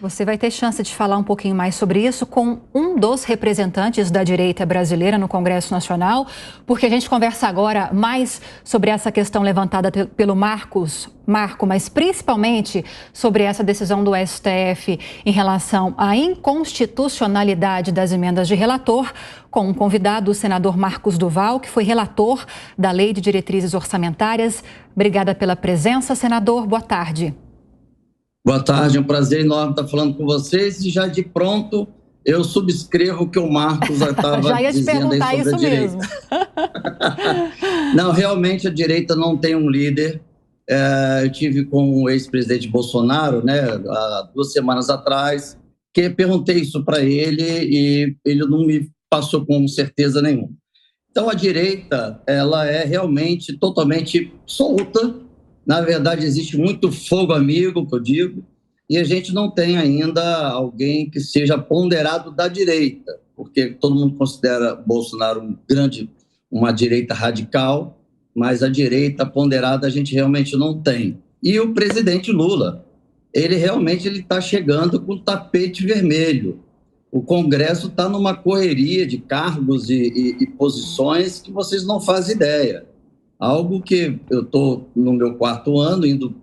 Você vai ter chance de falar um pouquinho mais sobre isso com um dos representantes da direita brasileira no Congresso Nacional, porque a gente conversa agora mais sobre essa questão levantada pelo Marco, mas principalmente sobre essa decisão do STF em relação à inconstitucionalidade das emendas de relator, com um convidado, o senador Marcos Duval, que foi relator da Lei de Diretrizes Orçamentárias. Obrigada pela presença, senador. Boa tarde. Boa tarde, é um prazer enorme estar falando com vocês e já de pronto eu subscrevo o que o Marcos já estava dizendo aí sobre a direita. Não, realmente a direita não tem um líder. Eu tive com o ex-presidente Bolsonaro, né, há 2 semanas atrás, que perguntei isso para ele e ele não me passou com certeza nenhuma. Então a direita, ela é realmente totalmente solta. Na verdade, existe muito fogo amigo, que eu digo, e a gente não tem ainda alguém que seja ponderado da direita, porque todo mundo considera Bolsonaro uma direita radical, mas a direita ponderada a gente realmente não tem. E o presidente Lula, ele realmente está chegando com o tapete vermelho. O Congresso está numa correria de cargos e posições que vocês não fazem ideia. Algo que eu estou no meu 4º ano, indo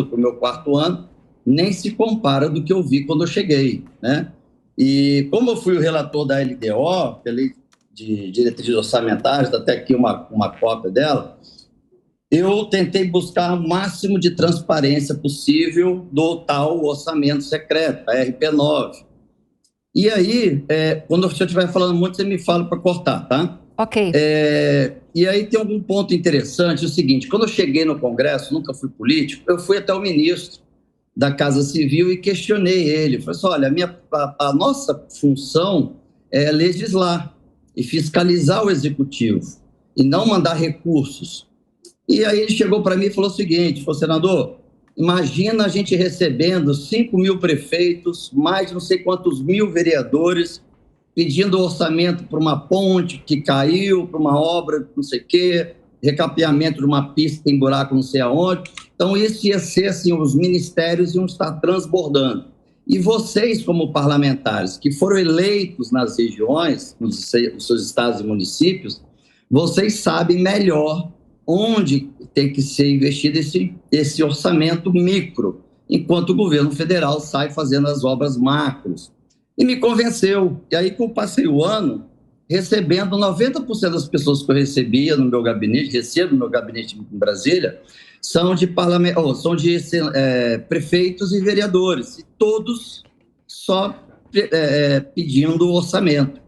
para o meu 4º ano, nem se compara do que eu vi quando eu cheguei, né? E como eu fui o relator da LDO, da Lei de Diretrizes Orçamentárias, até aqui uma cópia dela, eu tentei buscar o máximo de transparência possível do tal orçamento secreto, a RP9. E aí, quando eu estiver falando muito, você me fala para cortar, tá? Ok. E aí tem algum ponto interessante, é o seguinte, quando eu cheguei no Congresso, nunca fui político, eu fui até o ministro da Casa Civil e questionei ele. Falei assim, olha, a nossa função é legislar e fiscalizar o executivo e não mandar recursos. E aí ele chegou para mim e falou o seguinte, falou, senador, imagina a gente recebendo 5 mil prefeitos, mais de não sei quantos mil vereadores, pedindo orçamento para uma ponte que caiu, para uma obra não sei o quê, recapeamento de uma pista que tem buraco não sei aonde. Então, isso ia ser assim, os ministérios iam estar transbordando. E vocês, como parlamentares, que foram eleitos nas regiões, nos seus estados e municípios, vocês sabem melhor onde tem que ser investido esse orçamento micro, enquanto o governo federal sai fazendo as obras macros. E me convenceu. E aí que eu passei o ano recebendo 90% das pessoas que eu recebia no meu gabinete, recebo no meu gabinete em Brasília, são de prefeitos e vereadores, e todos só pedindo orçamento,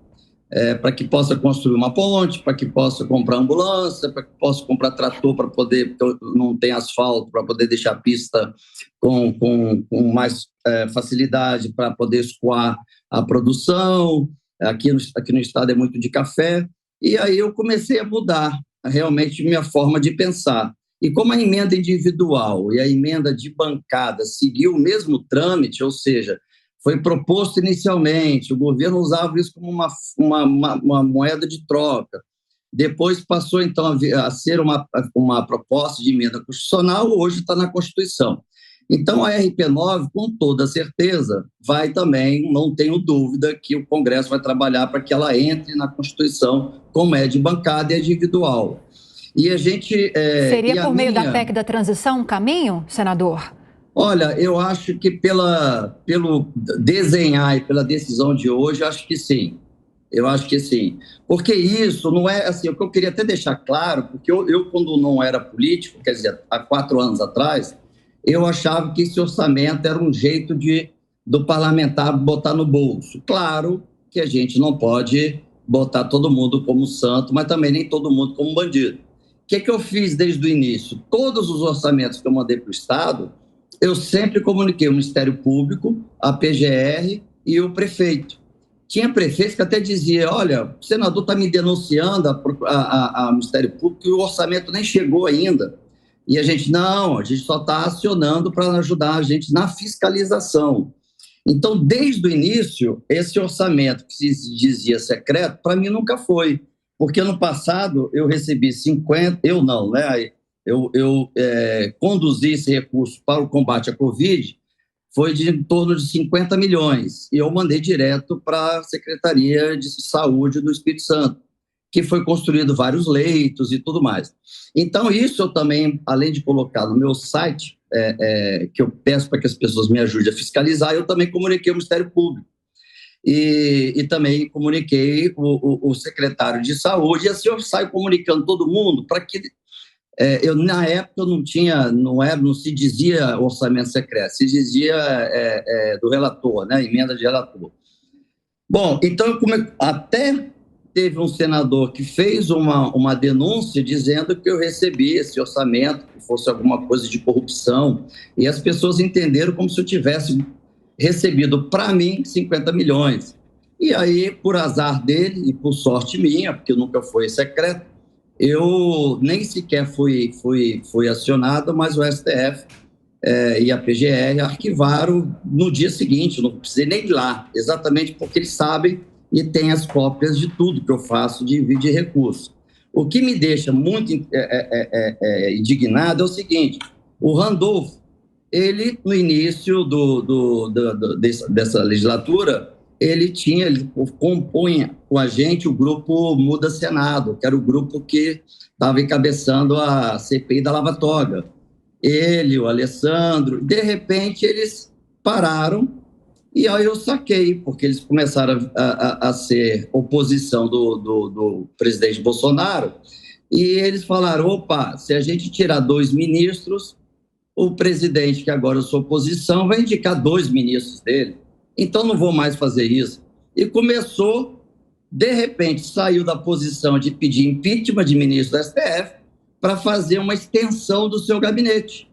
para que possa construir uma ponte, para que possa comprar ambulância, para que possa comprar trator para poder, não tem asfalto, para poder deixar a pista com mais facilidade, para poder escoar a produção. Aqui no estado é muito de café, e aí eu comecei a mudar realmente minha forma de pensar. E como a emenda individual e a emenda de bancada seguiu o mesmo trâmite, ou seja, foi proposto inicialmente, o governo usava isso como uma moeda de troca, depois passou então a ser uma proposta de emenda constitucional, hoje está na Constituição. Então, a RP9, com toda certeza, vai também, não tenho dúvida, que o Congresso vai trabalhar para que ela entre na Constituição como é de bancada e individual. E a gente... Seria por meio da PEC da transição um caminho, senador? Olha, eu acho que pelo desenhar e pela decisão de hoje, acho que sim. Eu acho que sim. Porque isso não é assim, o que eu queria até deixar claro, porque eu quando não era político, quer dizer, há 4 anos atrás, eu achava que esse orçamento era um jeito do parlamentar botar no bolso. Claro que a gente não pode botar todo mundo como santo, mas também nem todo mundo como bandido. O que eu fiz desde o início? Todos os orçamentos que eu mandei para o Estado, eu sempre comuniquei o Ministério Público, a PGR e o prefeito. Tinha prefeitos que até dizia, olha, o senador está me denunciando ao Ministério Público e o orçamento nem chegou ainda. E a gente só está acionando para ajudar a gente na fiscalização. Então, desde o início, esse orçamento que se dizia secreto, para mim nunca foi. Porque ano passado eu recebi 50, eu não, né? Eu conduzi esse recurso para o combate à Covid, foi de em torno de 50 milhões, e eu mandei direto para a Secretaria de Saúde do Espírito Santo, que foi construído vários leitos e tudo mais. Então, isso eu também, além de colocar no meu site, que eu peço para que as pessoas me ajudem a fiscalizar, eu também comuniquei ao Ministério Público. E também comuniquei o secretário de Saúde, e assim eu saio comunicando todo mundo para que na época eu não tinha, não se dizia orçamento secreto, se dizia do relator, né, emenda de relator. Bom, então até teve um senador que fez uma denúncia dizendo que eu recebi esse orçamento, que fosse alguma coisa de corrupção, e as pessoas entenderam como se eu tivesse recebido para mim 50 milhões. E aí, por azar dele e por sorte minha, porque nunca foi secreto, eu nem sequer fui acionado, mas o STF e a PGR arquivaram no dia seguinte, não precisei nem ir lá, exatamente porque eles sabem e têm as cópias de tudo que eu faço de envio de recurso. O que me deixa muito indignado é o seguinte: o Randolfo, ele, no início dessa legislatura, ele compunha com a gente o grupo Muda Senado, que era o grupo que estava encabeçando a CPI da Lava Toga. Ele, o Alessandro, de repente eles pararam, e aí eu saquei, porque eles começaram a ser oposição do presidente Bolsonaro, e eles falaram: opa, se a gente tirar 2 ministros, o presidente, que agora eu sou oposição, vai indicar 2 ministros dele. Então não vou mais fazer isso. E começou, de repente, saiu da posição de pedir impeachment de ministro do STF para fazer uma extensão do seu gabinete.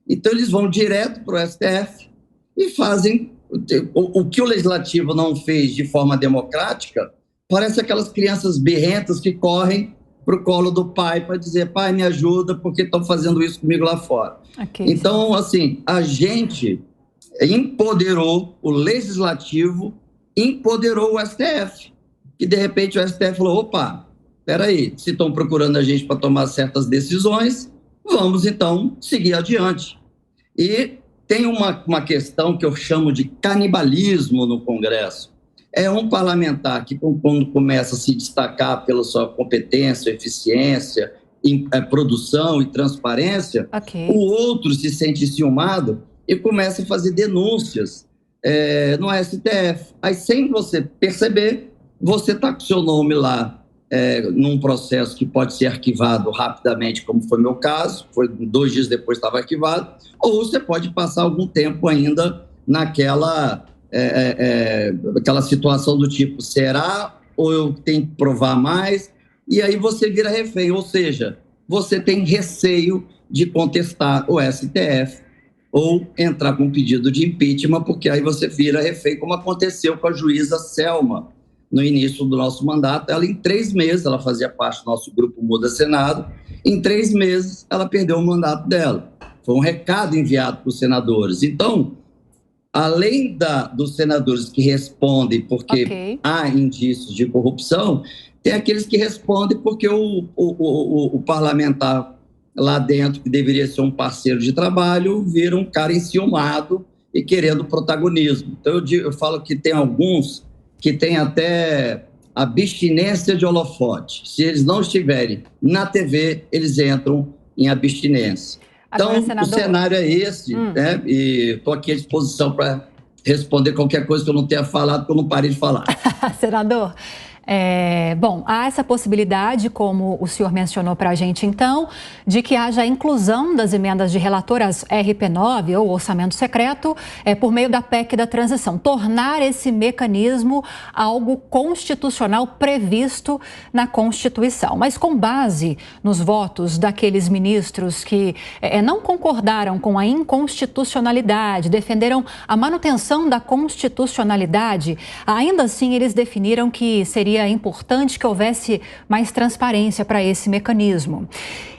Então eles vão direto para o STF e fazem o que o legislativo não fez de forma democrática. Parece aquelas crianças birrentas que correm para o colo do pai para dizer: pai, me ajuda, porque estão fazendo isso comigo lá fora. Okay. Então, assim, a gente empoderou o legislativo, empoderou o STF, que de repente o STF falou: opa, peraí, se estão procurando a gente para tomar certas decisões, vamos então seguir adiante. E tem uma questão que eu chamo de canibalismo no Congresso. É um parlamentar que, quando começa a se destacar pela sua competência, eficiência, produção e transparência, okay, o outro se sente ciumado e começa a fazer denúncias no STF. Aí, sem você perceber, você está com o seu nome lá num processo que pode ser arquivado rapidamente, como foi meu caso, foi 2 dias depois estava arquivado, ou você pode passar algum tempo ainda naquela aquela situação do tipo: será ou eu tenho que provar mais? E aí você vira refém, ou seja, você tem receio de contestar o STF ou entrar com um pedido de impeachment, porque aí você vira refém, como aconteceu com a juíza Selma no início do nosso mandato. Ela, em 3 meses, ela fazia parte do nosso grupo Muda Senado, em 3 meses ela perdeu o mandato dela. Foi um recado enviado para os senadores. Então, além dos senadores que respondem porque okay, há indícios de corrupção, tem aqueles que respondem porque o parlamentar lá dentro, que deveria ser um parceiro de trabalho, vira um cara enciumado e querendo protagonismo. Então, eu falo que tem alguns que têm até abstinência de holofote. Se eles não estiverem na TV, eles entram em abstinência. Então, agora, senador, o cenário é esse, né? E estou aqui à disposição para responder qualquer coisa que eu não tenha falado, porque eu não parei de falar. Senador, bom, há essa possibilidade, como o senhor mencionou para a gente, então, de que haja a inclusão das emendas de relatoras RP9 ou orçamento secreto por meio da PEC da transição, tornar esse mecanismo algo constitucional previsto na Constituição. Mas com base nos votos daqueles ministros que não concordaram com a inconstitucionalidade, defenderam a manutenção da constitucionalidade, ainda assim eles definiram que seria importante que houvesse mais transparência para esse mecanismo.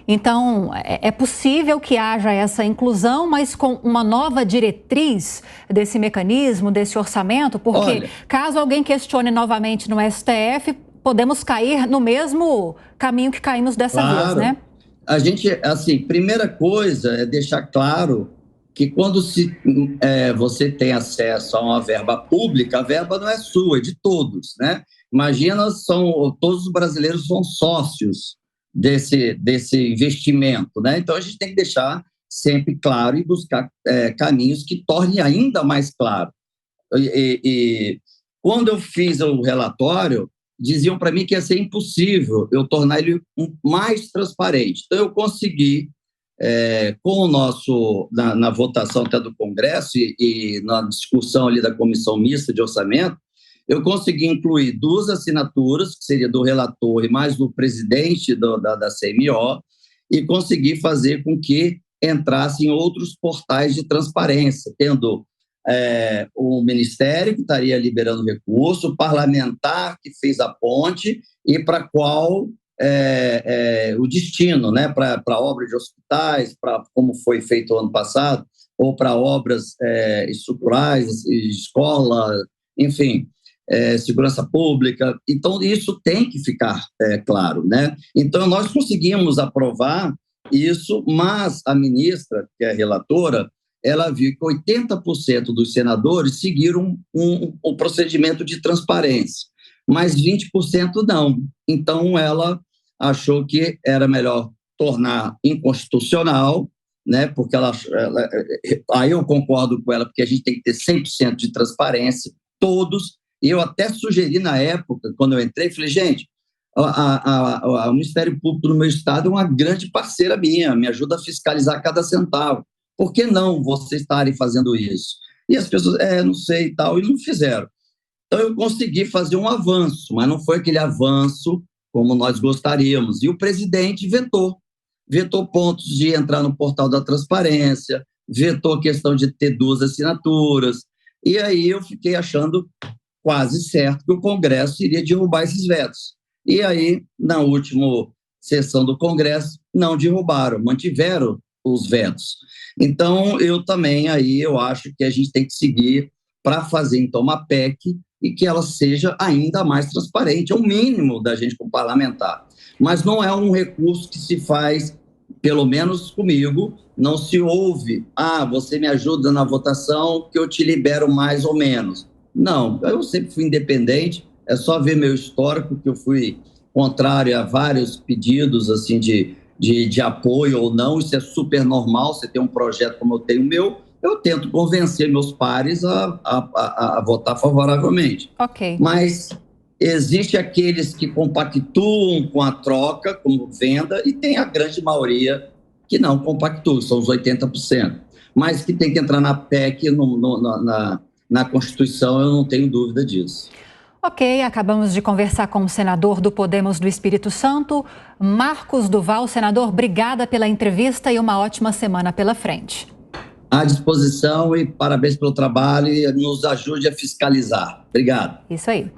Então, é possível que haja essa inclusão, mas com uma nova diretriz desse mecanismo, desse orçamento, porque caso alguém questione novamente no STF, podemos cair no mesmo caminho que caímos dessa vez, né? A gente, assim, primeira coisa é deixar claro que quando você tem acesso a uma verba pública, a verba não é sua, é de todos, né? Imagina, todos os brasileiros são sócios desse investimento, né? Então, a gente tem que deixar sempre claro e buscar caminhos que tornem ainda mais claro. E quando eu fiz o relatório, diziam para mim que ia ser impossível eu tornar ele mais transparente. Então, eu consegui, com o na votação até do Congresso e na discussão ali da Comissão Mista de Orçamento, eu consegui incluir 2 assinaturas, que seria do relator e mais do presidente da CMO, e consegui fazer com que entrasse em outros portais de transparência, tendo o Ministério, que estaria liberando recurso, o parlamentar, que fez a ponte, e para qual o destino, né? Para obras de hospitais, como foi feito ano passado, ou para obras estruturais, escola, enfim, segurança pública. Então, isso tem que ficar claro, né? Então, nós conseguimos aprovar isso, mas a ministra, que é a relatora, ela viu que 80% dos senadores seguiram um procedimento de transparência, mas 20% não. Então, ela achou que era melhor tornar inconstitucional, né? Porque aí eu concordo com ela, porque a gente tem que ter 100% de transparência, todos. E eu até sugeri na época, quando eu entrei, falei, gente, o Ministério Público do meu estado é uma grande parceira minha, me ajuda a fiscalizar cada centavo. Por que não vocês estarem fazendo isso? E as pessoas, não sei e tal, e não fizeram. Então, eu consegui fazer um avanço, mas não foi aquele avanço como nós gostaríamos. E o presidente vetou pontos de entrar no portal da transparência, vetou a questão de ter 2 assinaturas. E aí eu fiquei achando quase certo que o Congresso iria derrubar esses vetos. E aí, na última sessão do Congresso, não derrubaram, mantiveram os vetos. Então, eu acho que a gente tem que seguir para fazer, então, uma PEC e que ela seja ainda mais transparente, é o mínimo da gente como parlamentar. Mas não é um recurso que se faz, pelo menos comigo, não se ouve, você me ajuda na votação que eu te libero mais ou menos. Não, eu sempre fui independente, é só ver meu histórico, que eu fui contrário a vários pedidos assim, de apoio ou não, isso é super normal, você tem um projeto como eu tenho o meu, eu tento convencer meus pares a votar favoravelmente. Ok. Mas existe aqueles que compactuam com a troca, como venda, e tem a grande maioria que não compactua, são os 80%. Mas que tem que entrar na PEC, na Constituição, eu não tenho dúvida disso. Ok, acabamos de conversar com o senador do Podemos do Espírito Santo, Marcos Duval. Senador, obrigada pela entrevista e uma ótima semana pela frente. À disposição e parabéns pelo trabalho e nos ajude a fiscalizar. Obrigado. Isso aí.